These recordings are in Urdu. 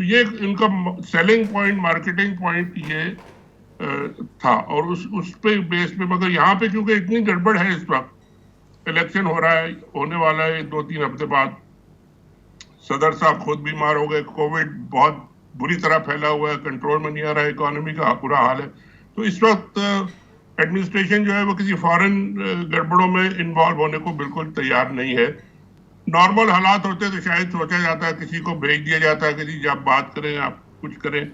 تو یہ ان کا سیلنگ پوائنٹ، مارکیٹنگ پوائنٹ یہ تھا، اور اس پہ بیس پہ، مگر یہاں پہ کیونکہ اتنی گڑبڑ ہے اس وقت، الیکشن ہو رہا ہے، ہونے والا ہے 2-3 ہفتے بعد، صدر صاحب خود بیمار ہو گئے، کووڈ بہت بری طرح پھیلا ہوا ہے، کنٹرول میں نہیں آ رہا ہے، اکانومی کا برا حال ہے، تو اس وقت ایڈمنسٹریشن جو ہے وہ کسی فارن گڑبڑوں میں انوالو ہونے کو بالکل تیار نہیں ہے. نارمل حالات ہوتے تو شاید سوچا جاتا ہے، کسی کو بھیج دیا جاتا ہے کہ جی آپ بات کریں، آپ کچھ کریں.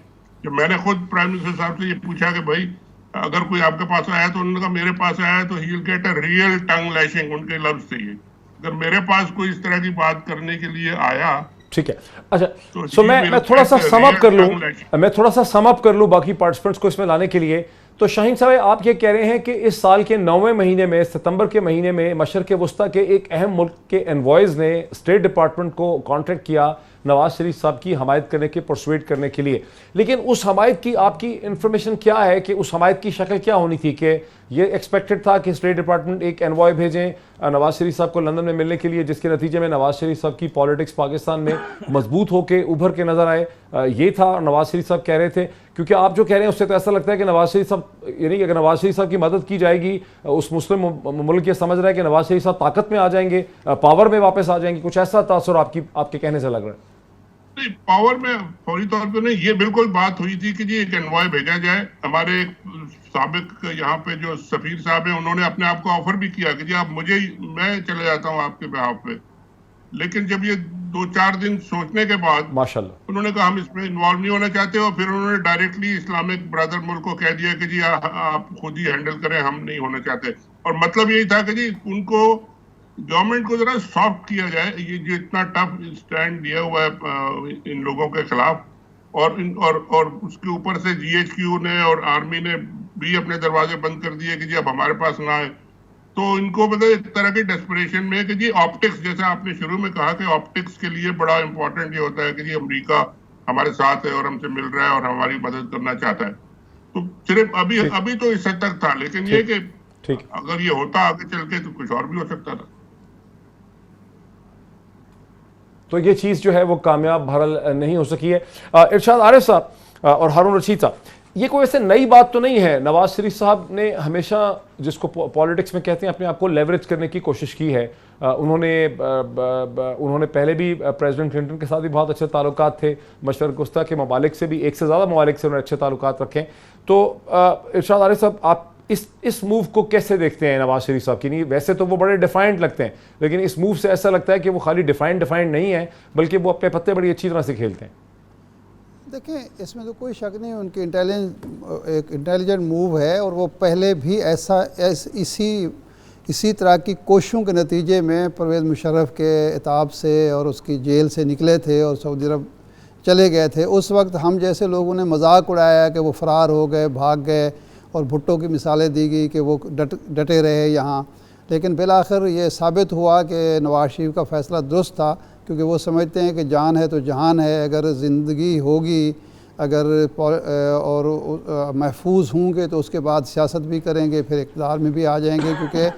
جب میں نے خود پرائم منسٹر صاحب سے یہ پوچھا کہ بھائی اگر کوئی آپ کے پاس آیا تو انہوں نے کہا میرے پاس آیا تو ہی ول گیٹ اے ریئل ٹنگ لیشنگ، ان کے لفظ سے یہ، اگر میرے پاس کوئی اس طرح کی بات کرنے کے لیے آیا. ٹھیک ہے. اچھا سو میں تھوڑا سا سم اپ کر لوں، باقی پارٹیسپینٹس کو اس میں لانے کے لیے. تو شاہین صاحب آپ یہ کہہ رہے ہیں کہ اس سال کے 9ویں مہینے میں، ستمبر کے مہینے میں، مشرق وسطیٰ کے ایک اہم ملک کے انوائز نے اسٹیٹ ڈپارٹمنٹ کو کانٹیکٹ کیا نواز شریف صاحب کی حمایت کرنے کے، پرسویٹ کرنے کے لیے. لیکن اس حمایت کی آپ کی انفارمیشن کیا ہے کہ اس حمایت کی شکل کیا ہونی تھی؟ کہ یہ ایکسپیکٹڈ تھا کہ اسٹیٹ ڈپارٹمنٹ ایک انوائے بھیجیں نواز شریف صاحب کو لندن میں ملنے کے لیے، جس کے نتیجے میں نواز شریف صاحب کی پالیٹکس پاکستان میں مضبوط ہو کے ابھر کے نظر آئے؟ یہ تھا نواز شریف صاحب کہہ رہے تھے. کیونکہ آپ جو کہہ رہے ہیں اس سے تو ایسا لگتا ہے کہ نواز شریف صاحب، یعنی اگر نواز شریف صاحب کی مدد کی جائے گی، اس مسلم ملک یہ سمجھ رہا ہے کہ نواز شریف صاحب طاقت میں آ جائیں گے، پاور میں واپس آ جائیں گے. کچھ ایسا تاثر آپ کے کہنے سے لگ رہا ہے؟ نہیں، پاور میں فوری طور پہ نہیں. یہ بالکل بات ہوئی تھی کہ جی ایک انوائے بھیجا جائے. ہمارے سابق یہاں پہ جو سفیر صاحب ہیں انہوں نے اپنے آپ کو آفر بھی کیا کہ جی آپ میں چلے جاتا ہوں آپ کے بہاف پہ. لیکن جب یہ 2-4 دن سوچنے کے بعد ماشاءاللہ انہوں نے کہا ہم اس میں انوالو نہیں ہونا چاہتے، اور پھر انہوں نے ڈائریکٹلی اسلامک برادر ملک کو کہہ دیا کہ جی آپ خود ہی ہینڈل کریں، ہم نہیں ہونا چاہتے. اور مطلب یہی تھا کہ جی ان کو گورنمنٹ کو ذرا سافٹ کیا جائے. یہ جو اتنا ٹف اسٹینڈ دیا ہوا ہے ان لوگوں کے خلاف، اور اس کے اوپر سے GHQ نے اور آرمی نے بھی اپنے دروازے بند کر دیے کہ جی اب ہمارے پاس نہ آئے. تو ان کو مطلب ایک طرح کی ڈیسپریشن میں کہ جی آپٹکس، جیسا آپ نے شروع میں کہا کہ آپٹکس کے لیے بڑا امپورٹنٹ یہ ہوتا ہے کہ جی امریکہ ہمارے ساتھ ہے اور ہم سے مل رہا ہے اور ہماری مدد کرنا چاہتا ہے. تو صرف ابھی تو اس حد تک تھا، لیکن یہ کہ اگر یہ ہوتا آگے چل کے تو کچھ اور بھی ہو سکتا تھا. تو یہ چیز جو ہے وہ کامیاب بہرحال نہیں ہو سکی ہے. ارشاد عارف صاحب اور ہارون رشید صاحب، یہ کوئی ایسے نئی بات تو نہیں ہے. نواز شریف صاحب نے ہمیشہ جس کو پالیٹکس میں کہتے ہیں اپنے آپ کو لیوریج کرنے کی کوشش کی ہے. انہوں نے پہلے بھی پریزیڈنٹ کلنٹن کے ساتھ بھی بہت اچھے تعلقات تھے، مشرق وسطیٰ کے ممالک سے بھی، ایک سے زیادہ ممالک سے انہوں نے اچھے تعلقات رکھے. تو ارشاد عارف صاحب، آپ اس موو کو کیسے دیکھتے ہیں نواز شریف صاحب کی؟ نہیں ویسے تو وہ بڑے ڈیفائنڈ لگتے ہیں، لیکن اس موو سے ایسا لگتا ہے کہ وہ خالی ڈیفائنڈ نہیں ہے، بلکہ وہ اپنے پتے بڑی اچھی طرح سے کھیلتے ہیں. دیکھیں اس میں تو کوئی شک نہیں، ان کی ایک انٹیلیجنٹ موو ہے، اور وہ پہلے بھی اسی طرح کی کوششوں کے نتیجے میں پرویز مشرف کے عتاب سے اور اس کی جیل سے نکلے تھے اور سعودی عرب چلے گئے تھے. اس وقت ہم جیسے لوگوں نے مذاق اڑایا کہ وہ فرار ہو گئے، بھاگ گئے، اور بھٹو کی مثالیں دی گئی کہ وہ ڈٹے رہے یہاں. لیکن بالآخر یہ ثابت ہوا کہ نواز شریف کا فیصلہ درست تھا، کیونکہ وہ سمجھتے ہیں کہ جان ہے تو جہان ہے. اگر زندگی ہوگی، اگر اور محفوظ ہوں گے تو اس کے بعد سیاست بھی کریں گے، پھر اقتدار میں بھی آ جائیں گے. کیونکہ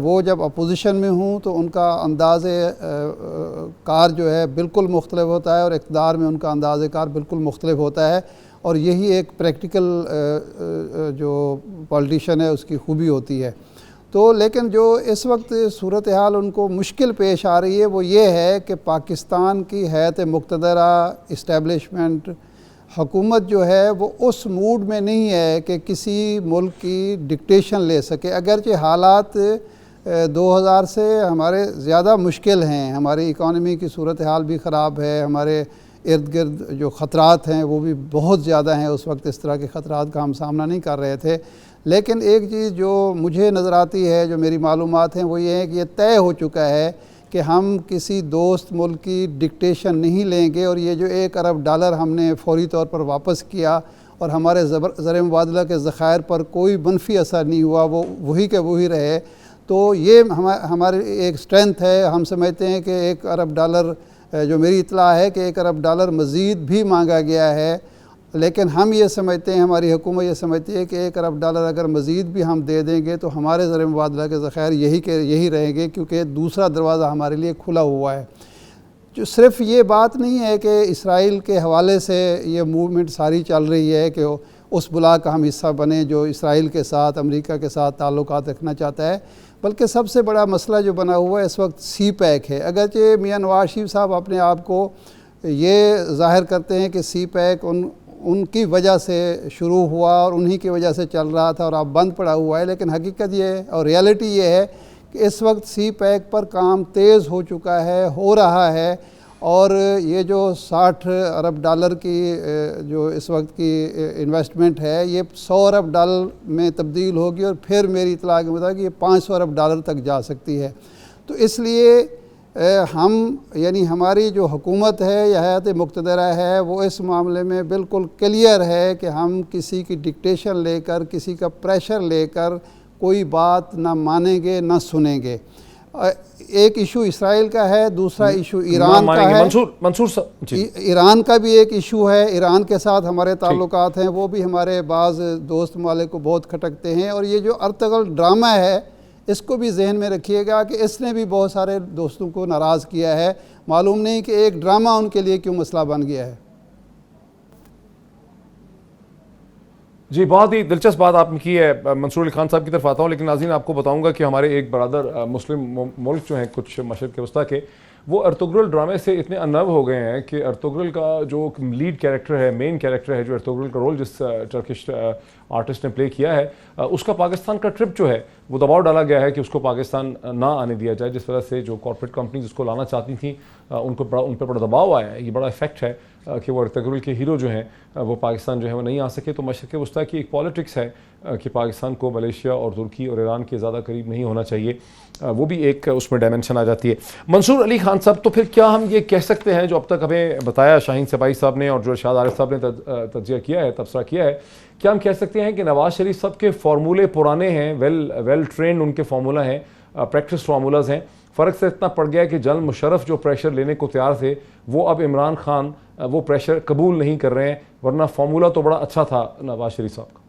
وہ جب اپوزیشن میں ہوں تو ان کا انداز کار جو ہے بالکل مختلف ہوتا ہے، اور اقتدار میں ان کا انداز کار بالکل مختلف ہوتا ہے. اور یہی ایک پریکٹیکل جو پولیٹیشین ہے اس کی خوبی ہوتی ہے. تو لیکن جو اس وقت صورتحال ان کو مشکل پیش آ رہی ہے وہ یہ ہے کہ پاکستان کی ہیئت مقتدرہ اسٹیبلشمنٹ حکومت جو ہے وہ اس موڈ میں نہیں ہے کہ کسی ملک کی ڈکٹیشن لے سکے. اگرچہ حالات 2000 سے ہمارے زیادہ مشکل ہیں، ہماری اکانومی کی صورتحال بھی خراب ہے، ہمارے ارد گرد جو خطرات ہیں وہ بھی بہت زیادہ ہیں. اس وقت اس طرح کے خطرات کا ہم سامنا نہیں کر رہے تھے. لیکن ایک چیز جو مجھے نظر آتی ہے، جو میری معلومات ہیں، وہ یہ ہے کہ یہ طے ہو چکا ہے کہ ہم کسی دوست ملک کی ڈکٹیشن نہیں لیں گے، اور یہ جو $1 ارب ہم نے فوری طور پر واپس کیا اور ہمارے زر مبادلہ کے ذخائر پر کوئی منفی اثر نہیں ہوا، وہ وہی کے وہی رہے. تو یہ ہماری ایک سٹرینتھ ہے. ہم سمجھتے ہیں کہ $1 ارب جو میری اطلاع ہے کہ $1 ارب مزید بھی مانگا گیا ہے. لیکن ہم یہ سمجھتے ہیں، ہماری حکومت یہ سمجھتی ہے کہ $1 ارب اگر مزید بھی ہم دے دیں گے تو ہمارے زر مبادلہ کے ذخائر یہی رہیں گے، کیونکہ دوسرا دروازہ ہمارے لیے کھلا ہوا ہے. جو صرف یہ بات نہیں ہے کہ اسرائیل کے حوالے سے یہ موومنٹ ساری چل رہی ہے کہ اس بلاک کا ہم حصہ بنیں جو اسرائیل کے ساتھ امریکہ کے ساتھ تعلقات رکھنا چاہتا ہے، بلکہ سب سے بڑا مسئلہ جو بنا ہوا ہے اس وقت سی پیک ہے۔ اگرچہ میاں نواز شریف صاحب اپنے آپ کو یہ ظاہر کرتے ہیں کہ سی پیک ان کی وجہ سے شروع ہوا اور انہی کی وجہ سے چل رہا تھا اور اب بند پڑا ہوا ہے، لیکن حقیقت یہ ہے اور ریالٹی یہ ہے کہ اس وقت سی پیک پر کام تیز ہو چکا ہے، ہو رہا ہے، اور یہ جو 60 ارب ڈالر کی جو اس وقت کی انویسٹمنٹ ہے یہ 100 ارب ڈالر میں تبدیل ہوگی، اور پھر میری اطلاع کے مطابق یہ 500 ارب ڈالر تک جا سکتی ہے۔ تو اس لیے ہم یعنی ہماری جو حکومت ہے یا حیات مقتدرہ ہے وہ اس معاملے میں بالکل کلیئر ہے کہ ہم کسی کی ڈکٹیشن لے کر، کسی کا پریشر لے کر کوئی بات نہ مانیں گے نہ سنیں گے۔ ایک ایشو اسرائیل کا ہے، دوسرا ایشو ایران کا ہے، ایران کا بھی ایک ایشو ہے، ایران کے ساتھ ہمارے تعلقات ہیں، وہ بھی ہمارے بعض دوست ممالک کو بہت کھٹکتے ہیں، اور یہ جو ارطغرل ڈرامہ ہے اس کو بھی ذہن میں رکھیے گا کہ اس نے بھی بہت سارے دوستوں کو ناراض کیا ہے، معلوم نہیں کہ ایک ڈرامہ ان کے لیے کیوں مسئلہ بن گیا ہے۔ جی بہت ہی دلچسپ بات آپ نے کی ہے۔ منصور علی خان صاحب کی طرف آتا ہوں، لیکن ناظرین آپ کو بتاؤں گا کہ ہمارے ایک برادر مسلم ملک جو ہیں کچھ مشرق وسطیٰ کے، وہ ارطغرل ڈرامے سے اتنے انو ہو گئے ہیں کہ ارطغرل کا جو لیڈ کیریکٹر ہے، مین کیریکٹر ہے، جو ارطغرل کا رول جس ٹرکش آرٹسٹ نے پلے کیا ہے، اس کا پاکستان کا ٹرپ جو ہے وہ دباؤ ڈالا گیا ہے کہ اس کو پاکستان نہ آنے دیا جائے، جس وجہ سے جو کارپوریٹ کمپنیز اس کو لانا چاہتی تھیں ان پہ بڑا دباؤ آیا ہے۔ یہ بڑا افیکٹ ہے کہ وہ ارطغرل کے ہیرو جو ہیں وہ پاکستان جو ہے وہ نہیں آ سکے۔ تو مشرق وسطیٰ کی ایک پالیٹکس ہے کہ پاکستان کو ملیشیا اور ترکی اور ایران کے زیادہ قریب نہیں ہونا چاہیے، وہ بھی ایک اس میں ڈائمنشن آ جاتی ہے۔ منصور علی خان صاحب، تو پھر کیا ہم یہ کہہ سکتے ہیں جو اب تک ہمیں بتایا شاہین سپاہی صاحب نے اور جو ارشاد عارف صاحب نے تجزیہ کیا ہے، تبصرہ کیا ہے، کیا ہم کہہ سکتے ہیں کہ نواز شریف صاحب کے فارمولے پرانے ہیں، ویل ٹرینڈ ان کے فارمولہ ہیں، پریکٹس فارمولاز ہیں، فرق سے اتنا پڑ گیا کہ جنرل مشرف جو پریشر لینے کو تیار تھے وہ اب عمران خان وہ پریشر قبول نہیں کر رہے ہیں، ورنہ فارمولہ تو بڑا اچھا تھا نواز شریف صاحب کا۔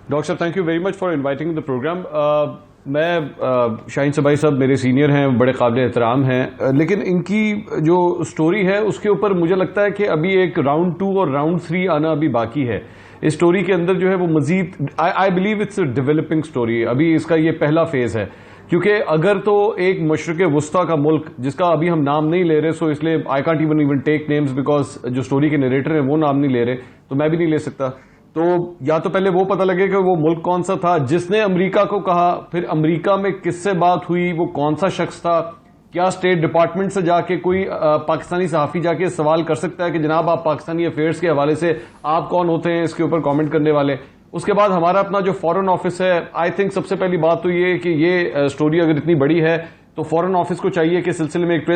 ڈاکٹر صاحب thank you very much for inviting the program. میں شاہین سپاہی صاحب میرے سینئر ہیں، بڑے قابل احترام ہیں، لیکن ان کی جو سٹوری ہے اس کے اوپر مجھے لگتا ہے کہ ابھی ایک راؤنڈ 2 اور راؤنڈ 3 آنا ابھی باقی ہے۔ اس سٹوری کے اندر جو ہے وہ مزید I believe it's a developing story, ابھی اس کا یہ پہلا فیز ہے، کیونکہ اگر تو ایک مشرق وسطیٰ کا ملک جس کا ابھی ہم نام نہیں لے رہے، سو اس لیے I can't even take names because جو سٹوری کے نریٹر ہیں وہ نام نہیں لے رہے، تو میں بھی نہیں لے سکتا۔ تو یا تو پہلے وہ پتہ لگے کہ وہ ملک کون سا تھا جس نے امریکہ کو کہا، پھر امریکہ میں کس سے بات ہوئی، وہ کون سا شخص تھا، کیا اسٹیٹ ڈپارٹمنٹ سے جا کے کوئی پاکستانی صحافی جا کے سوال کر سکتا ہے کہ جناب آپ پاکستانی افیئرس کے حوالے سے آپ کون ہوتے ہیں اس کے اوپر کامنٹ کرنے والے۔ اس کے بعد ہمارا اپنا جو فورن آفس ہے، آئی تھنک سب سے پہلی بات تو یہ کہ یہ سٹوری اگر اتنی بڑی ہے تو فورن آفس کو چاہیے کہ سلسلے میں ایک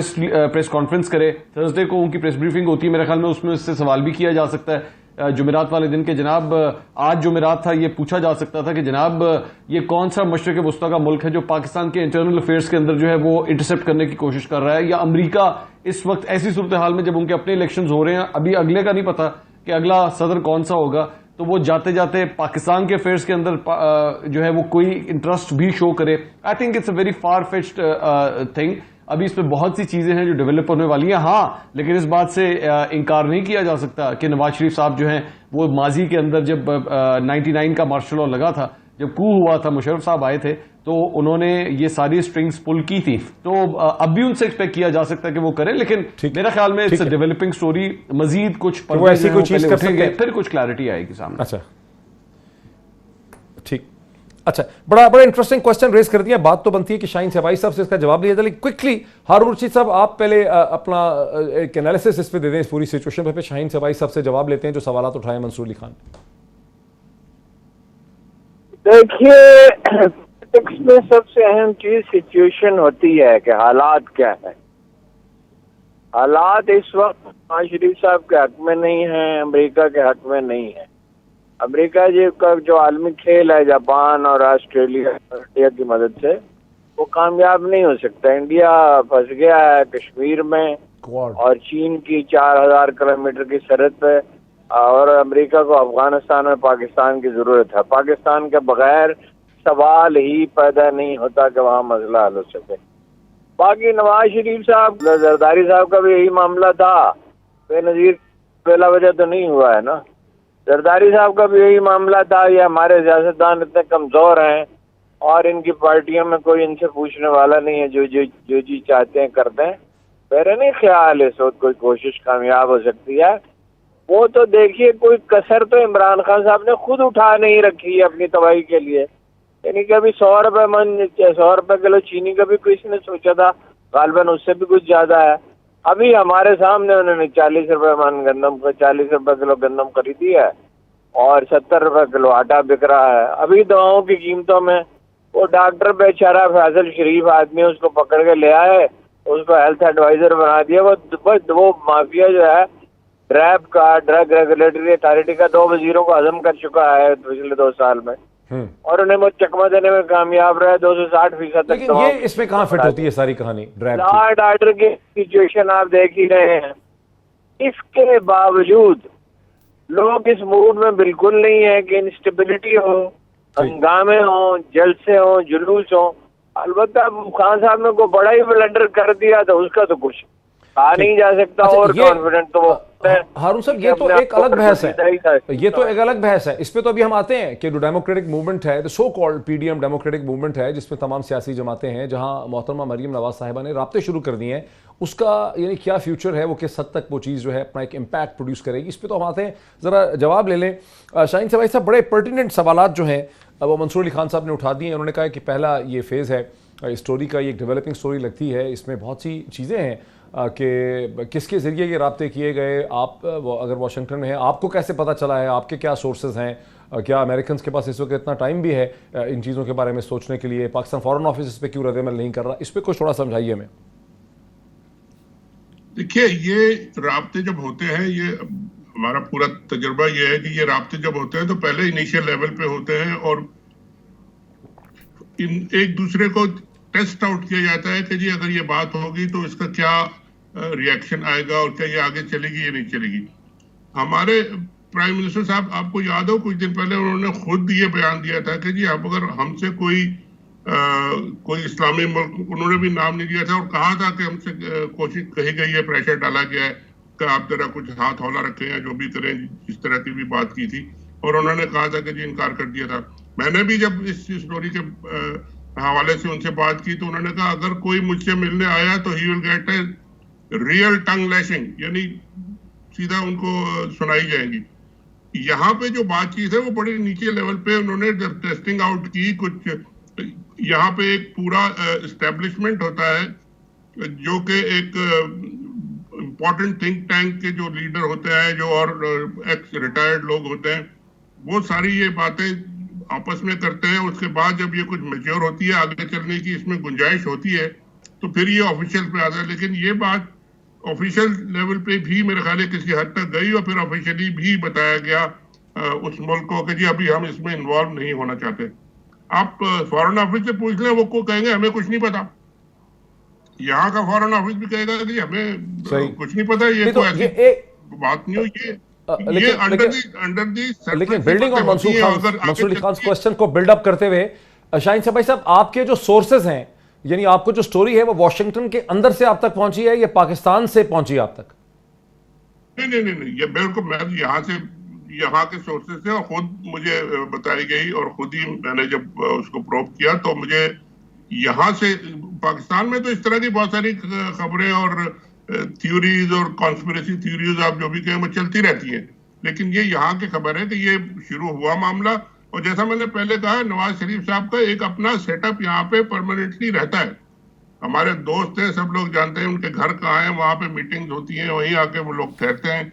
پریس کانفرنس کرے۔ تھرسڈے کو ان کی پریس بریفنگ ہوتی ہے میرے خیال میں، اس میں اس سے سوال بھی کیا جا سکتا ہے جمعرات والے دن کے، جناب آج جمعرات تھا، یہ پوچھا جا سکتا تھا کہ جناب یہ کون سا مشرق وسطیٰ کا ملک ہے جو پاکستان کے انٹرنل افیئرس کے اندر جو ہے وہ انٹرسپٹ کرنے کی کوشش کر رہا ہے، یا امریکہ اس وقت ایسی صورتحال میں جب ان کے اپنے الیکشنز ہو رہے ہیں، ابھی اگلے کا نہیں پتا کہ اگلا صدر کون سا ہوگا، تو وہ جاتے جاتے پاکستان کے افیئرس کے اندر جو ہے وہ کوئی انٹرسٹ بھی شو کرے۔ I think it's a very far fetched thing. ابھی اس پہ بہت سی چیزیں ہیں جو ڈیولپ ہونے والی ہیں، ہاں، لیکن اس بات سے انکار نہیں کیا جا سکتا کہ نواز شریف صاحب جو ہیں وہ ماضی کے اندر جب 99 کا مارشل لا لگا تھا، جب کو ہوا تھا، مشرف صاحب آئے تھے تو انہوں نے یہ ساری سٹرنگز پل کی تھی، تو اب بھی ان سے ایکسپیکٹ کیا جا سکتا ہے کہ وہ کریں، لیکن میرا خیال میں اٹس اے ڈیولپنگ سٹوری، مزید کچھ پھر کچھ کلیئرٹی آئے گی سامنے۔ اچھا ٹھیک، اچھا، بڑا انٹرسٹنگ کوسچن ریز کر دیا۔ بات تو بنتی ہے کہ شاہین سپاہی صاحب سے اس کا جواب لیا جائے، لیکن کوئکلی ہارون رشید صاحب آپ پہلے اپنا ایک انالیسس اس پہ دے دیں اس پوری سچویشن پہ، پھر شاہین سپاہی صاحب سے جواب لیتے ہیں جو سوالات اٹھائے منصور علی خان۔ دیکھیے پالیٹکس میں سب سے اہم چیز سچویشن ہوتی ہے کہ حالات کیا ہے۔ حالات اس وقت نواز شریف صاحب کے حق میں نہیں ہیں، امریکہ کے حق میں نہیں ہے۔ امریکہ کا جو عالمی کھیل ہے جاپان اور آسٹریلیا انڈیا کی مدد سے، وہ کامیاب نہیں ہو سکتا۔ انڈیا پھنس گیا ہے کشمیر میں اور چین کی 4000 کلومیٹر کی سرحد پہ، اور امریکہ کو افغانستان اور پاکستان کی ضرورت ہے۔ پاکستان کے بغیر سوال ہی پیدا نہیں ہوتا کہ وہاں مسئلہ حل ہو سکے۔ باقی نواز شریف صاحب زرداری صاحب کا بھی یہی معاملہ تھا, بے نظیر بلا وجہ تو نہیں ہوا ہے نا. زرداری صاحب کا بھی یہی معاملہ تھا. یہ ہمارے سیاستدان اتنے کمزور ہیں اور ان کی پارٹیوں میں کوئی ان سے پوچھنے والا نہیں ہے, جو چیز چاہتے ہیں کرتے ہیں. میرا نہیں خیال اس وقت کوئی کوشش کامیاب ہو سکتی ہے. وہ تو دیکھیے کوئی کسر تو عمران خان صاحب نے خود اٹھا نہیں رکھی ہے اپنی تباہی کے لیے. یعنی کہ ابھی 100 روپے من 100 روپے کلو چینی کا بھی کسی نے سوچا تھا, غالباً اس سے بھی کچھ زیادہ ہے. ابھی ہمارے سامنے انہوں نے 40 روپے من گندم کو 40 روپے کلو گندم خریدی ہے اور 70 روپے کلو آٹا بک رہا ہے. ابھی دواؤں کی قیمتوں میں وہ ڈاکٹر بیچارہ فیصل شریف آدمی اس کو پکڑ کے لے آئے, اس کو ہیلتھ ایڈوائزر بنا دیا. وہ مافیا جو ہے ڈریپ کا, ڈرگ ریگولیٹری اتھارٹی کا 2 وزیروں کو ہضم کر چکا ہے پچھلے 2 سال میں, اور انہیں وہ چکمہ دینے میں کامیاب رہے 260% تک. لیکن یہ اس میں کہاں فٹ ہوتی ہے ساری کہانی ڈرائیو لا اینڈ آرڈر کی سچویشن آپ دیکھ ہی رہے ہیں. اس کے باوجود لوگ اس موڈ میں بالکل نہیں ہے کہ انسٹیبلٹی ہو, ہنگامے ہوں, جلسے ہوں, جلوس ہوں. البتہ خان صاحب نے کوئی بڑا ہی بلنڈر کر دیا تو اس کا تو کچھ کہا نہیں جا سکتا. اور کانفیڈنٹ تو ہارون صاحب یہ تو ایک الگ بحث ہے, یہ تو ایک الگ بحث ہے. اس پہ تو ابھی ہم آتے ہیں کہ جو ڈیموکریٹک موومنٹ ہے, so called P D M democratic movement ہے, جس میں تمام سیاسی جماعتیں ہیں, جہاں محترمہ مریم نواز صاحبہ نے رابطے شروع کر دیے ہیں, اس کا یعنی کیا فیوچر ہے, وہ کس حد تک وہ چیز جو ہے اپنا ایک امپیکٹ پروڈیوس کرے گی, اس پہ تو ہم آتے ہیں. ذرا جواب لے لیں شاہین صاحب. بڑے پرٹیننٹ سوالات جو ہیں وہ منصور علی خان صاحب نے اٹھا دیے ہیں. انہوں نے کہا کہ پہلا یہ فیز ہے اسٹوری کا, یہ ایک ڈیولپنگ اسٹوری لگتی ہے, اس میں بہت سی چیزیں ہیں کہ کس کے ذریعے یہ رابطے کیے گئے, آپ اگر واشنگٹن میں ہیں آپ کو کیسے پتہ چلا ہے, آپ کے کیا سورسز ہیں, کیا امریکنز کے پاس اس وقت اتنا ٹائم بھی ہے ان چیزوں کے بارے میں سوچنے کے لیے, پاکستان فارن آفس اس پہ کیوں رد عمل نہیں کر رہا, اس پہ کچھ تھوڑا سمجھائیے ہمیں. دیکھیے یہ رابطے جب ہوتے ہیں, یہ ہمارا پورا تجربہ یہ ہے کہ یہ رابطے جب ہوتے ہیں تو پہلے انیشیل لیول پہ ہوتے ہیں اور ایک دوسرے کو ٹیسٹ آؤٹ کیا جاتا ہے کہ جی اگر یہ بات ہوگی تو اس کا کیا ریئیکشن آئے گا اور کیا یہ آگے چلے گی یا نہیں چلے گی. ہمارے پرائم منسٹر صاحب, آپ کو یاد ہو کچھ دن پہلے انہوں نے خود یہ بیان دیا تھا کہ جی اب اگر ہم سے کوئی اسلامی ملک, انہوں نے بھی نام نہیں دیا تھا, اور کہا تھا کہ ہم سے کوشش کہی گئی ہے, پریشر ڈالا گیا ہے کہ آپ ذرا کچھ ہاتھ ہولا رکھیں یا جو بھی کریں, اس طرح کی بھی بات کی تھی, اور انہوں نے کہا تھا کہ جی انکار کر دیا تھا. میں نے بھی جب اس اسٹوری کے حوالے سے ان سے بات کی تو انہوں نے کہا اگر کوئی مجھ سے ملنے آیا تو ہی ول گیٹ اے ریئل ٹنگ لیشنگ, یعنی سیدھا ان کو سنائی جائے گی. یہاں پہ جو بات چیت ہے وہ بڑے نیچے لیول پہ انہوں نے جب ٹیسٹنگ آؤٹ کی, کچھ یہاں پہ ایک پورا اسٹیبلشمنٹ ہوتا ہے جو کہ ایک امپورٹنٹ تھنک ٹینک کے جو لیڈر ہوتے ہیں, جو اور ایکس ریٹائرڈ لوگ ہوتے ہیں, وہ ساری یہ باتیں آپس میں کرتے ہیں. اس کے بعد جب یہ کچھ میچور ہوتی ہے, آگے چلنے کی اس میں گنجائش ہوتی ہے, تو پھر یہ آفیشیل پہ آتا ہے. لیکن یہ بات آفیشیل لیول پہ بھی میرے خیال ہے کسی حد تک گئی, اور پھر آفیشیلی بھی بتایا گیا اس ملک کو کہ جی ابھی ہم اس میں انوالو نہیں ہونا چاہتے. آپ فارن آفس سے پوچھ لیں, وہ کو کہیں گے ہمیں کچھ نہیں پتا. یہاں کا فارن آفس بھی کہے گا کہ ہمیں کچھ نہیں پتا, یہ تو ایسی بات نہیں ہوئی. لیکن بلڈنگ اور منصور علی خان کوسچن کو بلڈ اپ کرتے ہوئے شاہین صاحب, آپ کے جو سورسز ہیں, یعنی آپ کو جو سٹوری ہے وہ واشنگٹن کے اندر سے آپ تک پہنچی ہے یا پاکستان سے پہنچی آپ تک؟ نہیں, یہ بالکل میں یہاں کے سورسز سے, اور خود مجھے بتائی گئی, اور خود ہی میں نے جب اس کو پروب کیا تو مجھے یہاں سے, پاکستان میں تو اس طرح کی بہت ساری خبریں اور تھیوریز اور کانسپریسی تھیوریز آپ جو بھی کہیں وہ چلتی رہتی ہیں, لیکن یہ یہاں کی خبر ہے کہ یہ شروع ہوا معاملہ. اور جیسا میں نے پہلے کہا, نواز شریف صاحب کا ایک اپنا سیٹ اپ یہاں پہ پرماننٹلی رہتا ہے. ہمارے دوست ہیں, سب لوگ جانتے ہیں ان کے گھر کہاں ہیں, وہاں پہ میٹنگز ہوتی ہیں, وہیں آ کے وہ لوگ ٹھہرتے ہیں,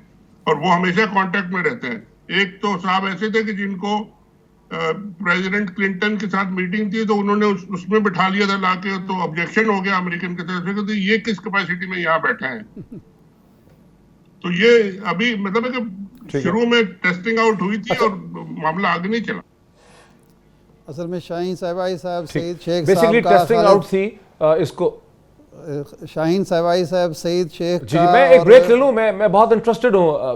اور وہ ہمیشہ کانٹیکٹ میں رہتے ہیں. ایک تو صاحب ایسے تھے کہ جن کو پریزیڈنٹ کلنٹن کے ساتھ میٹنگ تھی تو انہوں نے اس میں بٹھا لیا تھا لا کے, تو آبجیکشن ہو گیا امریکن کی طرف سے کہ یہ کس کیپیسٹی میں یہاں بیٹھے ہیں. تو یہ ابھی مطلب ہے کہ شروع میں ٹیسٹنگ آؤٹ ہوئی تھی اور معاملہ آگے نہیں چلا. اصل میں شاہین صاحبائی صاحب سعید شیخ بیسیکلی ٹیسٹنگ آؤٹ تھی اس کو. شاہین صاحبائی صاحب سعید شیخ, جی میں ایک بریک لے لوں, میں بہت انٹرسٹڈ ہوں.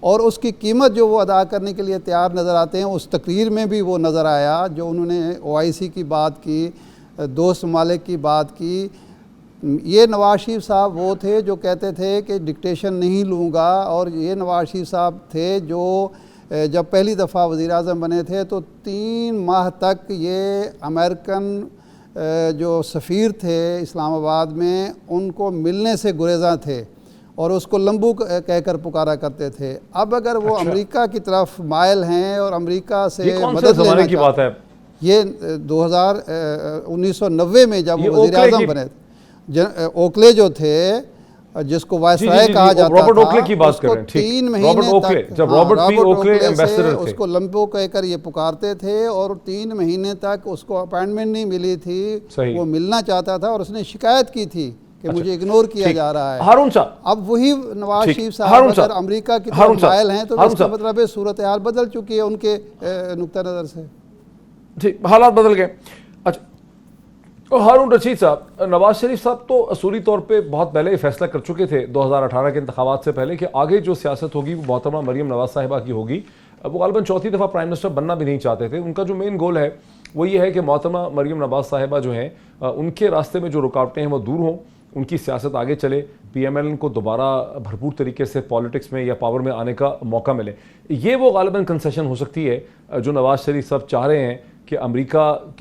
اور اس کی قیمت جو وہ ادا کرنے کے لیے تیار نظر آتے ہیں. اس تقریر میں بھی وہ نظر آیا جو انہوں نے OIC کی بات کی, دوست ممالک کی بات کی. یہ نواز شریف صاحب وہ تھے جو کہتے تھے کہ ڈکٹیشن نہیں لوں گا, اور یہ نواز شریف صاحب تھے جو جب پہلی دفعہ وزیر اعظم بنے تھے تو 3 ماہ تک یہ امریکن جو سفیر تھے اسلام آباد میں ان کو ملنے سے گریزاں تھے اور اس کو لمبو کہہ کر پکارا کرتے تھے. اب اگر وہ امریکہ کی طرف مائل ہیں اور امریکہ سے مدد لینا کی بات ہے, یہ 1990 میں جب وہ وزیر اعظم بنے تھے, اوکلے جو تھے جس کو وائسرائے کہا جاتا تھا, اوکلے کی بات اس کو 3 مہینے تک جب رابرٹ پی اوکلے ایمبیسڈر تھے اس کو لمبو کہہ کر یہ پکارتے تھے, اور 3 مہینے تک اس کو اپائنٹمنٹ نہیں ملی تھی. وہ ملنا چاہتا تھا اور اس نے شکایت کی تھی کہ مجھے اگنور کیا جا رہا ہے. ہارون صاحب, اب وہی نواز شریف صاحب اگر امریکہ کی طرف مائل ہیں تو اس کا مطلب ہے صورتحال بدل چکی ہے ان کے نقطہ نظر سے. ٹھیک, حالات بدل گئے. اچھا ہارون رشید صاحب, نواز شریف صاحب تو اصولی طور پہ بہت پہلے یہ فیصلہ کر چکے تھے 2018 کے انتخابات سے پہلے کہ آگے جو سیاست ہوگی وہ محترمہ مریم نواز صاحبہ کی ہوگی. وہ غالباً 4تھی دفعہ پرائم منسٹر بننا بھی نہیں چاہتے تھے. ان کا جو مین گول ہے وہ یہ ہے کہ محترمہ مریم نواز صاحبہ جو ہیں ان کے راستے میں جو رکاوٹیں ہیں وہ دور ہوں, ان کی سیاست آگے چلے, PMLN کو دوبارہ بھرپور طریقے سے پالیٹکس میں یا پاور میں آنے کا موقع ملے. یہ وہ غالباً کنسیشن ہو سکتی ہے جو نواز شریف صاحب چاہ رہے ہیں کہ امریکہ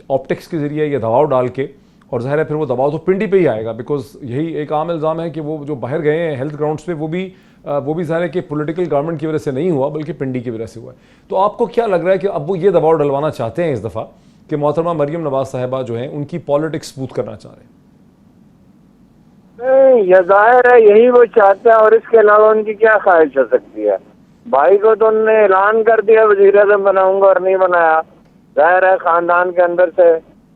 آپٹکس کے ذریعے یہ دباؤ ڈال کے, اور ظاہر ہے پھر وہ دباؤ تو پنڈی پہ ہی آئے گا, بیکاز یہی ایک عام الزام ہے کہ وہ جو باہر گئے ہیں ہیلتھ گراؤنڈس پہ وہ بھی ظاہر ہے کہ پولیٹیکل گورنمنٹ کی وجہ سے نہیں ہوا بلکہ پنڈی کی وجہ سے ہوا ہے. تو آپ کو کیا لگ رہا ہے کہ اب وہ یہ دباؤ ڈلوانا چاہتے ہیں اس دفعہ کہ محترمہ مریم نواز صاحبہ جو ہیں ان کی پالیٹکس اسموتھ کرنا چاہ رہے ہیں؟ یہ ظاہر ہے یہی وہ چاہتے ہیں, اور اس کے علاوہ ان کی کیا خواہش ہو سکتی ہے. بھائی کو تو انہوں نے اعلان کر دیا وزیر اعظم بناؤں گا اور نہیں بنایا. ظاہر ہے خاندان کے اندر سے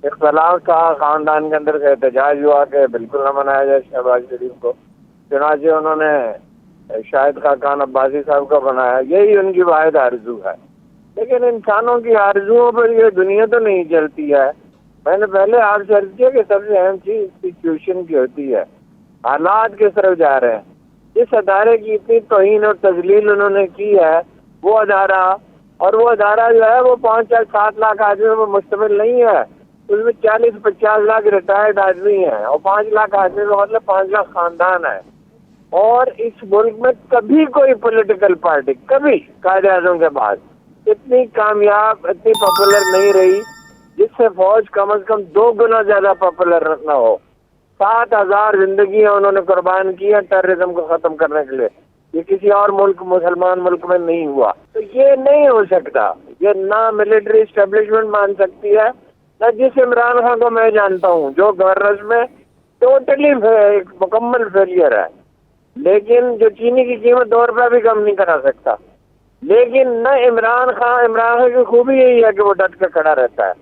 اختلاف تھا, خاندان کے اندر سے احتجاج ہوا کہ بالکل نہ بنایا جائے شہباز شریف کو. چنانچہ انہوں نے شاہد خاقان عباسی صاحب کو بنایا. یہی ان کی واحد آرزو ہے. لیکن انسانوں کی آرزوؤں پر یہ دنیا تو نہیں چلتی ہے. میں نے پہلے آپ سے عرض کیا کہ سب سے اہم چیز انسٹیٹیوشن کی ہوتی ہے. حالات کس طرف جا رہے ہیں. جس ادارے کی اتنی توہین اور تذلیل انہوں نے کی ہے وہ ادارہ, اور وہ ادارہ جو ہے وہ 5-7 لاکھ آدمیوں پر مشتمل نہیں ہے. اس میں 40-50 لاکھ ریٹائرڈ آدمی ہیں, اور 5 لاکھ آدمی کا مطلب 5 لاکھ خاندان ہے. اور اس ملک میں کبھی کوئی پولیٹیکل پارٹی کبھی قائد اعظم کے بعد اتنی کامیاب, اتنی پاپولر نہیں رہی جس سے فوج کم از کم 2 گنا زیادہ پاپولر نہ ہو. 7,000 زندگیاں انہوں نے قربان کی ہیں ٹیررزم کو ختم کرنے کے لیے. یہ کسی اور ملک, مسلمان ملک میں نہیں ہوا. تو یہ نہیں ہو سکتا. یہ نہ ملٹری اسٹیبلشمنٹ مان سکتی ہے, نہ جس عمران خان کو میں جانتا ہوں جو گورننس میں ٹوٹلی ایک مکمل فیلئر ہے. لیکن جو چینی کی قیمت 2 روپے بھی کم نہیں کرا سکتا. لیکن نہ عمران خان کی خوبی یہی ہے کہ وہ ڈٹ کے کھڑا رہتا ہے.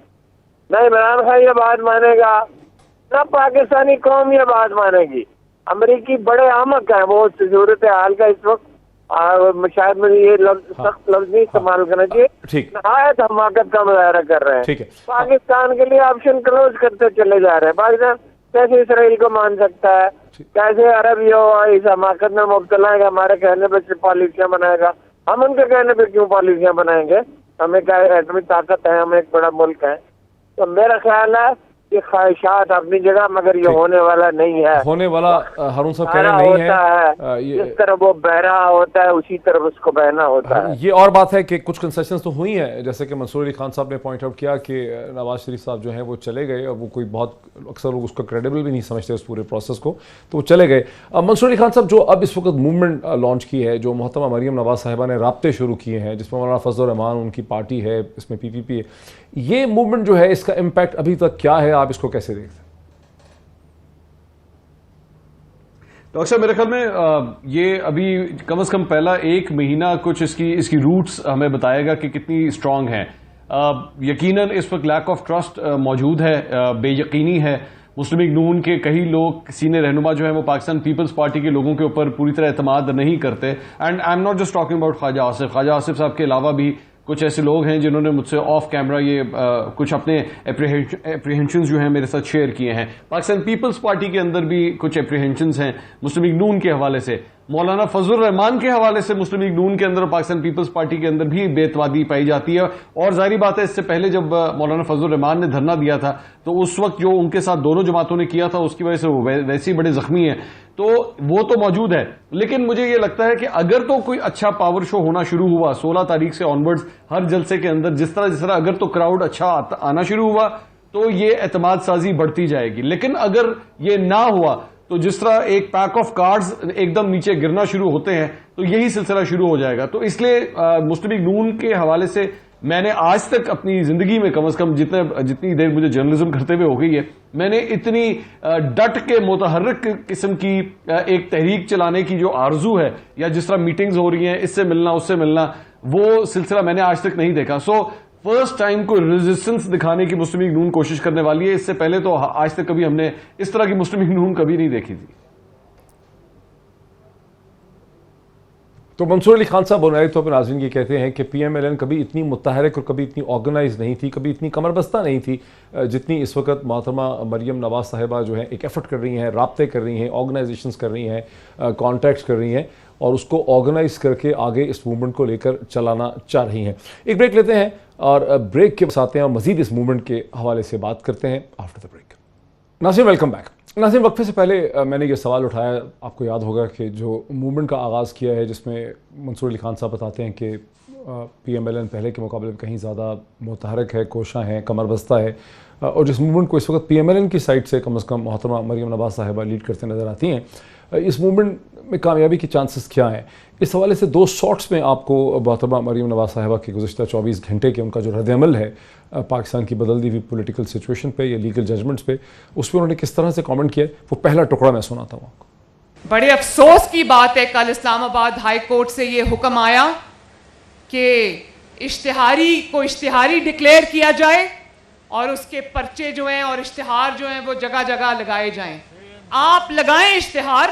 نہ عمران خان یہ بات مانے گا, نہ پاکستانی قوم یہ بات مانے گی. امریکی بڑے احمق ہیں. وہ صورت حال کا اس وقت شاید مجھے یہ سخت لفظ نہیں استعمال کرنا چاہیے, نہایت حماقت کا مظاہرہ کر رہے ہیں. پاکستان کے لیے آپشن کلوز کرتے چلے جا رہے ہیں. پاکستان کیسے اسرائیل کو مان سکتا ہے, کیسے عرب یہ اس حماقت میں مبتلا ہے کہ ہمارے کہنے پہ پالیسیاں بنائے گا. ہم ان کے کہنے پہ کیوں پالیسیاں بنائیں گے؟ ہمیں کیا ایٹمی طاقت ہے, ہم ایک بڑا ملک ہیں. تو میرا خیال ہے کہ خواہشات اپنی جگہ, مگر یہ ہونے والا نہیں ہے. ہونے والا ہارون صاحب کہنا نہیں ہے. جس طرح وہ بہ رہا ہوتا ہے اسی طرح اس کو بہنا ہوتا ہے. یہ اور بات ہے کہ کچھ کنسیشنز تو ہوئی ہیں, جیسے کہ منصور علی خان صاحب نے پوائنٹ آؤٹ کیا کہ نواز شریف صاحب جو ہیں وہ چلے گئے, اور وہ کوئی بہت اکثر لوگ اس کو کریڈیبل بھی نہیں سمجھتے اس پورے پروسیس کو, تو وہ چلے گئے. منصور علی خان صاحب, جو اب اس وقت موومنٹ لانچ کی ہے, جو محترمہ مریم نواز صاحبہ نے رابطے شروع کیے ہیں, جس میں مولانا فضل الرحمان ان کی پارٹی ہے, اس میں PPP ہے, یہ موومنٹ جو ہے اس کا امپیکٹ ابھی تک کیا ہے, آپ اس کو کیسے دیکھتے ہیں؟ ڈاکٹر صاحب میرے خیال میں یہ ابھی کم از کم پہلا 1 مہینہ کچھ اس کی روٹس ہمیں بتائے گا کہ کتنی اسٹرانگ ہیں. یقیناً اس وقت لیک آف ٹرسٹ موجود ہے, بے یقینی ہے. مسلم لیگ نون کے کئی لوگ, سینئر رہنما جو ہیں وہ پاکستان پیپلز پارٹی کے لوگوں کے اوپر پوری طرح اعتماد نہیں کرتے. And I am not just talking about Khawaja Asif صاحب کے علاوہ بھی کچھ ایسے لوگ ہیں جنہوں نے مجھ سے آف کیمرہ یہ کچھ اپنے اپریہنشنز جو ہیں میرے ساتھ شیئر کیے ہیں. پاکستان پیپلز پارٹی کے اندر بھی کچھ اپریہنشنز ہیں مسلم لیگ نون کے حوالے سے. مولانا فضل الرحمان کے حوالے سے مسلم لیگ نون کے اندر اور پاکستان پیپلز پارٹی کے اندر بھی بے اعتمادی پائی جاتی ہے. اور ظاہری بات ہے اس سے پہلے جب مولانا فضل الرحمان نے دھرنا دیا تھا تو اس وقت جو ان کے ساتھ دونوں جماعتوں نے کیا تھا اس کی وجہ سے وہ ویسے ہی بڑے زخمی ہیں, تو وہ تو موجود ہے. لیکن مجھے یہ لگتا ہے کہ اگر تو کوئی اچھا پاور شو ہونا شروع ہوا 16 تاریخ سے آنورڈز ہر جلسے کے اندر جس طرح اگر تو کراؤڈ اچھا آنا شروع ہوا تو یہ اعتماد سازی بڑھتی جائے گی. لیکن اگر یہ نہ ہوا تو جس طرح ایک پیک آف کارڈز ایک دم نیچے گرنا شروع ہوتے ہیں تو یہی سلسلہ شروع ہو جائے گا. تو اس لیے مسلم لیگ نون کے حوالے سے میں نے آج تک اپنی زندگی میں کم از کم جتنی دیر مجھے جرنلزم کرتے ہوئے ہو گئی ہے, میں نے اتنی ڈٹ کے متحرک قسم کی ایک تحریک چلانے کی جو آرزو ہے یا جس طرح میٹنگز ہو رہی ہیں اس سے ملنا اس سے ملنا, وہ سلسلہ میں نے آج تک نہیں دیکھا. سو فرسٹ ٹائم کوئی ریزسٹنس دکھانے کی مسلم لیگ نون کوشش کرنے والی ہے. اس سے پہلے تو آج تک کبھی ہم نے اس طرح کی مسلم لیگ نون کبھی نہیں دیکھی تھی. تو منصور علی خان صاحب بنیادی طور پر ناظرین یہ کہتے ہیں کہ پی ایم ایل این کبھی اتنی متحرک اور کبھی اتنی آرگنائز نہیں تھی, کبھی اتنی کمر بستہ نہیں تھی جتنی اس وقت محترمہ مریم نواز صاحبہ جو ہیں ایک ایفرٹ کر رہی ہیں, رابطے کر رہی ہیں, آرگنائزیشنز کر رہی ہیں, کانٹیکٹس کر رہی ہیں اور اس کو آرگنائز کر کے آگے اس موومنٹ کو لے کر چلانا چاہ رہی ہیں. ایک بریک لیتے ہیں اور بریک کے ساتھ ہیں اور مزید اس موومنٹ کے حوالے سے بات کرتے ہیں آفٹر دا بریک. ناظرین ویلکم بیک. ناظرین وقفے سے پہلے میں نے یہ سوال اٹھایا, آپ کو یاد ہوگا کہ جو موومنٹ کا آغاز کیا ہے جس میں منصور علی خان صاحب بتاتے ہیں کہ پی ایم ایل این پہلے کے مقابلے میں کہیں زیادہ متحرک ہے, کوشاں ہے, کمر بستہ ہے, اور جس موومنٹ کو اس وقت پی ایم ایل این کی سائڈ سے کم از کم محترمہ مریم نواز صاحبہ لیڈ کرتے نظر آتی ہیں, اس موومنٹ میں کامیابی کے چانسز کیا ہیں؟ اس حوالے سے دو شارٹس میں آپ کو محترمہ مریم نواز صاحبہ کے گزشتہ 24 گھنٹے کے ان کا جو رد عمل ہے پاکستان کی بدلتی ہوئی پولیٹیکل سچویشن پہ یا لیگل ججمنٹس پہ, اس پہ انہوں نے کس طرح سے کامنٹ کیا ہے, وہ پہلا ٹکڑا میں سناتا ہوں آپ کو. بڑے افسوس کی بات ہے کل اسلام آباد ہائی کورٹ سے یہ حکم آیا کہ اشتہاری ڈکلیئر کیا جائے اور اس کے پرچے جو ہیں اور اشتہار جو ہیں وہ جگہ جگہ لگائے جائیں. آپ لگائیں اشتہار,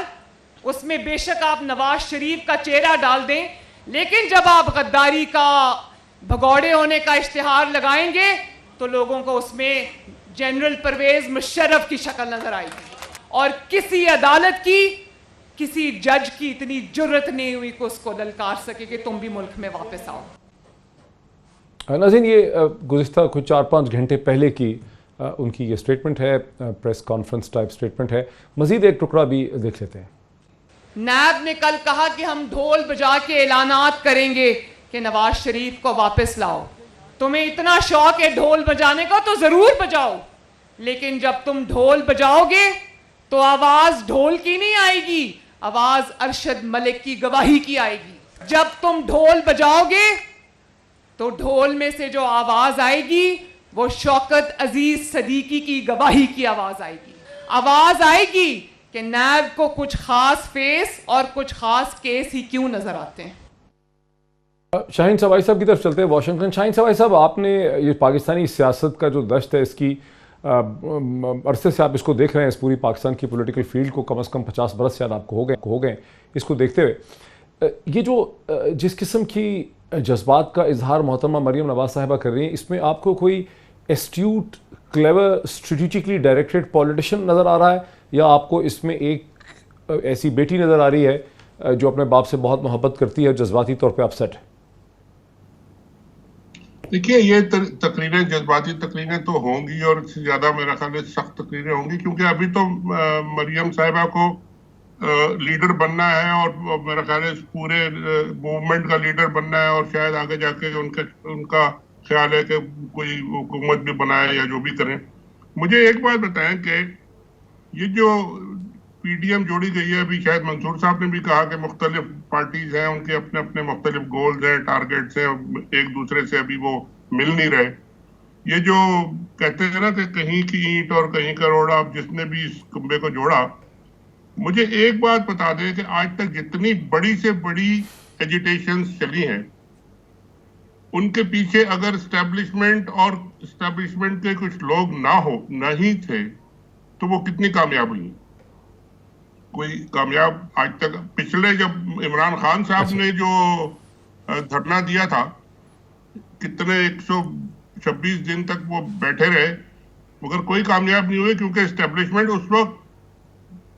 اس میں بے شک آپ نواز شریف کا چہرہ ڈال دیں, لیکن جب آپ غداری کا بھگوڑے ہونے کا اشتہار لگائیں گے تو لوگوں کو اس میں جنرل پرویز مشرف کی شکل نظر آئے گی, اور کسی عدالت کی کسی جج کی اتنی جرت نہیں ہوئی کہ اس کو للکار سکے کہ تم بھی ملک میں واپس آؤ. ناظرین یہ گزشتہ کچھ 4-5 گھنٹے پہلے کی ان کی یہ سٹیٹمنٹ ہے, پریس کانفرنس ٹائپ سٹیٹمنٹ ہے. مزید ایک ٹکڑا بھی دیکھ لیتے ہیں. نیب نے کل کہا کہ ہم ڈھول بجا کے اعلانات کریں گے کہ نواز شریف کو واپس لاؤ. تمہیں اتنا شوق ہے ڈھول بجانے کا تو ضرور بجاؤ, لیکن جب تم ڈھول بجاؤ گے تو آواز ڈھول کی نہیں آئے گی, آواز ارشد ملک کی گواہی کی آئے گی. جب تم ڈھول بجاؤ گے تو ڈھول میں سے جو آواز آئے گی وہ شوکت عزیز صدیقی کی گواہی کی آواز آئے گی. آواز آئے گی کہ نیب کو کچھ خاص فیس اور کچھ خاص کیس ہی کیوں نظر آتے ہیں. شاہین سوائی صاحب کی طرف چلتے ہیں واشنگٹن. شاہین سوائی صاحب, آپ نے یہ پاکستانی سیاست کا جو دشت ہے اس کی عرصے سے آپ اس کو دیکھ رہے ہیں, اس پوری پاکستان کی پولیٹیکل فیلڈ کو کم از کم 50 برس شاید آپ کو ہو گئے اس کو دیکھتے ہوئے. یہ جو جس قسم کی جذبات کا اظہار محترمہ مریم نواز صاحبہ کر رہی ہیں, اس میں آپ کو کوئی ایسٹیوٹ, کلیور, اسٹریٹجکلی ڈائریکٹڈ پولیٹیشین نظر آ رہا ہے, یا آپ کو اس میں ایک ایسی بیٹی نظر آ رہی ہے جو اپنے باپ سے بہت محبت کرتی ہے, جذباتی طور پہ اپسیٹ ہے؟ دیکھیے یہ تقریریں, جذباتی تقریریں تو ہوں گی, اور اس سے زیادہ میرا خیال ہے سخت تقریریں ہوں گی, کیونکہ ابھی تو مریم صاحبہ کو لیڈر بننا ہے, اور میرا خیال ہے پورے موومنٹ کا لیڈر بننا ہے, اور شاید آگے جا کے ان کا خیال ہے کہ کوئی حکومت بھی بنائے یا جو بھی کریں. مجھے ایک بات بتائیں کہ یہ جو پی ڈی ایم جوڑی گئی ہے, ابھی شاید منصور صاحب نے بھی کہا کہ مختلف پارٹیز ہیں, ان کے اپنے اپنے مختلف گولز ہیں, ٹارگیٹس ہیں, ایک دوسرے سے ابھی وہ مل نہیں رہے. یہ جو کہتے ہیں نا کہ کہیں کی اینٹ اور کہیں کا روڑا, اب جس نے بھی اس کنبے کو جوڑا, مجھے ایک بات بتا دیں کہ آج تک جتنی بڑی سے بڑی ایجیٹیشنز چلی ہیں, ان کے پیچھے اگر اسٹیبلشمنٹ اور اسٹیبلشمنٹ کے کچھ لوگ نہیں تھے تو وہ کتنی کامیاب ہوئی. کوئی کامیاب آج تک, پچھلے جب عمران خان صاحب نے جو دھرنا دیا تھا, کتنے 126 دن تک وہ بیٹھے رہے, مگر کوئی کامیاب نہیں ہوئے, کیونکہ اسٹیبلشمنٹ اس وقت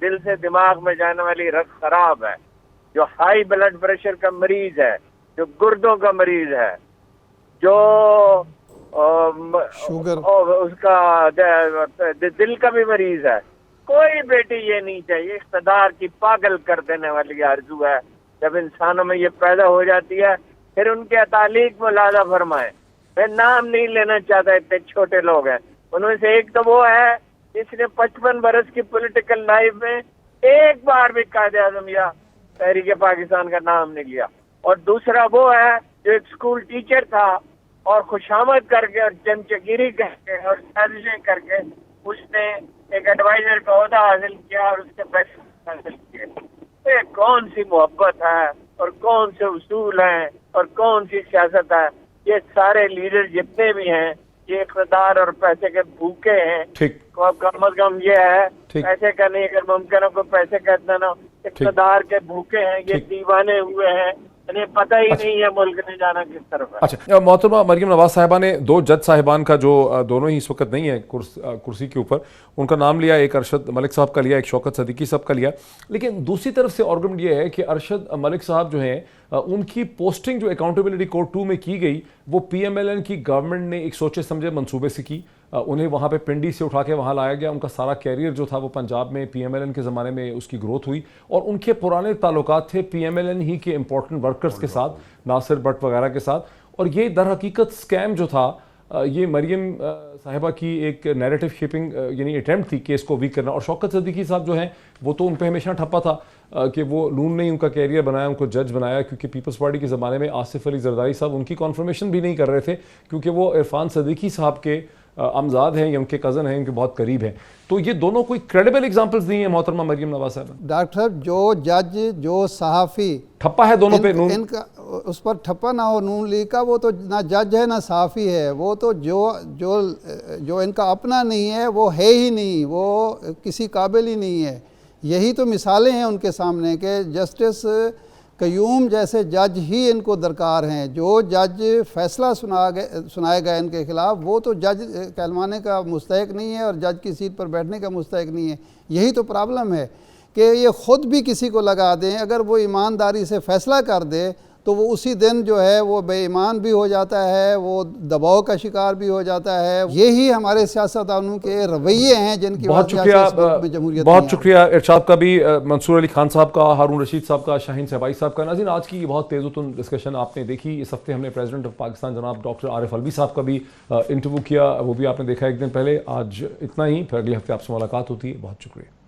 دل سے دماغ میں جانے والی رگ خراب ہے, جو ہائی بلڈ پریشر کا مریض ہے, جو گردوں کا مریض ہے, جو شوگر اس کا دل کا بھی مریض ہے. کوئی بیٹی یہ نہیں چاہیے. اقتدار کی پاگل کر دینے والی آرزو ہے. جب انسانوں میں یہ پیدا ہو جاتی ہے پھر ان کے تعلیق ملاحظہ فرمائیں. میں نام نہیں لینا چاہتا, اتنے چھوٹے لوگ ہیں. ان میں سے ایک تو وہ ہے جس نے 55 برس کی پولیٹیکل لائف میں ایک بار بھی قائد اعظم یا تحریک پاکستان کا نام نہیں لیا. اور دوسرا وہ ہے جو ایک اسکول ٹیچر تھا اور خوشامد کر کے اور چمچگیری کر کے اور سازشیں کر کے اس نے ایک ایڈوائزر کا عہدہ حاصل کیا اور اس کے پیسے حاصل کیے. یہ کون سی محبت ہے اور کون سے اصول ہیں اور کون سی سیاست ہے؟ یہ سارے لیڈر جتنے بھی ہیں یہ اقتدار اور پیسے کے بھوکے ہیں. ٹھیک, کم از کم یہ ہے پیسے کا نہیں, اگر ممکن ہو کوئی پیسے کا اتنا نہ, اقتدار کے بھوکے ہیں, یہ دیوانے ہوئے ہیں, انہیں پتہ ہی نہیں ہے ملک نے جانا کس طرف ہے. اچھا, محترمہ مریم نواز صاحبہ نے 2 جج صاحبان کا جو دونوں ہی اس وقت نہیں ہیں کرسی کے اوپر, ان کا نام لیا, ایک ارشد ملک صاحب کا لیا, ایک شوکت صدیقی صاحب کا لیا. لیکن دوسری طرف سے آرگومنٹ یہ ہے کہ ارشد ملک صاحب جو ہیں ان کی پوسٹنگ جو اکاؤنٹیبلٹی کوڈ 2 میں کی گئی وہ پی ایم ایل این کی گورنمنٹ نے ایک سوچے سمجھے منصوبے سے کی. انہیں وہاں پہ پنڈی سے اٹھا کے وہاں لایا گیا. ان کا سارا کیریئر جو تھا وہ پنجاب میں پی ایم ایل این کے زمانے میں اس کی گروتھ ہوئی, اور ان کے پرانے تعلقات تھے پی ایم ایل این ہی کے امپورٹنٹ ورکرز کے ساتھ, ناصر بٹ وغیرہ کے ساتھ. اور یہ در حقیقت اسکیم جو تھا یہ مریم صاحبہ کی ایک نیریٹو شیپنگ یعنی اٹیمپٹ تھی کیس کو ویک کرنا. اور شوکت صدیقی صاحب جو ہیں وہ تو ان پہ ہمیشہ ٹھپا تھا کہ وہ نون نے ان کا کیریئر بنایا, ان کو جج بنایا, کیونکہ پیپلز پارٹی کے زمانے میں آصف علی زرداری صاحب ان کی کنفرمیشن بھی نہیں کر رہے تھے کیونکہ وہ عرفان صدیقی صاحب کے امزاد ہیں یا ان کے کزن ہیں, ان کے بہت قریب ہیں. تو یہ دونوں کوئی کریڈیبل ایگزامپلز نہیں ہیں محترمہ مریم نواز صاحب. ڈاکٹر صاحب جو جج جو صحافی ٹھپا ہے دونوں پہ, ان کا اس پر ٹھپا نہ ہو نون لیگ کا, وہ تو نہ جج ہے نہ صحافی ہے, وہ تو جو ان کا اپنا نہیں ہے وہ ہے ہی نہیں, وہ کسی قابل ہی نہیں ہے. یہی تو مثالیں ہیں ان کے سامنے کہ جسٹس قیوم جیسے جج ہی ان کو درکار ہیں. جو جج فیصلہ سنائے گا ان کے خلاف وہ تو جج کہلوانے کا مستحق نہیں ہے اور جج کی سیٹ پر بیٹھنے کا مستحق نہیں ہے. یہی تو پرابلم ہے کہ یہ خود بھی کسی کو لگا دیں, اگر وہ ایمانداری سے فیصلہ کر دے تو وہ اسی دن جو ہے وہ بے ایمان بھی ہو جاتا ہے, وہ دباؤ کا شکار بھی ہو جاتا ہے. یہی ہمارے سیاستدانوں کے رویے ہیں جن کی بہت شکریہ, بہت شکریہ ارشاد کا بھی, منصور علی خان صاحب کا, ہارون رشید صاحب کا, شاہین صاحبائی صاحب کا. ناظرین آج کی یہ بہت تیز و تند ڈسکشن آپ نے دیکھی. اس ہفتے ہم نے پریزیڈنٹ آف پاکستان جناب ڈاکٹر عارف الوی صاحب کا بھی انٹرویو کیا, وہ بھی آپ نے دیکھا ایک دن پہلے. آج اتنا ہی, پھر اگلے ہفتے آپ سے ملاقات ہوتی ہے. بہت شکریہ.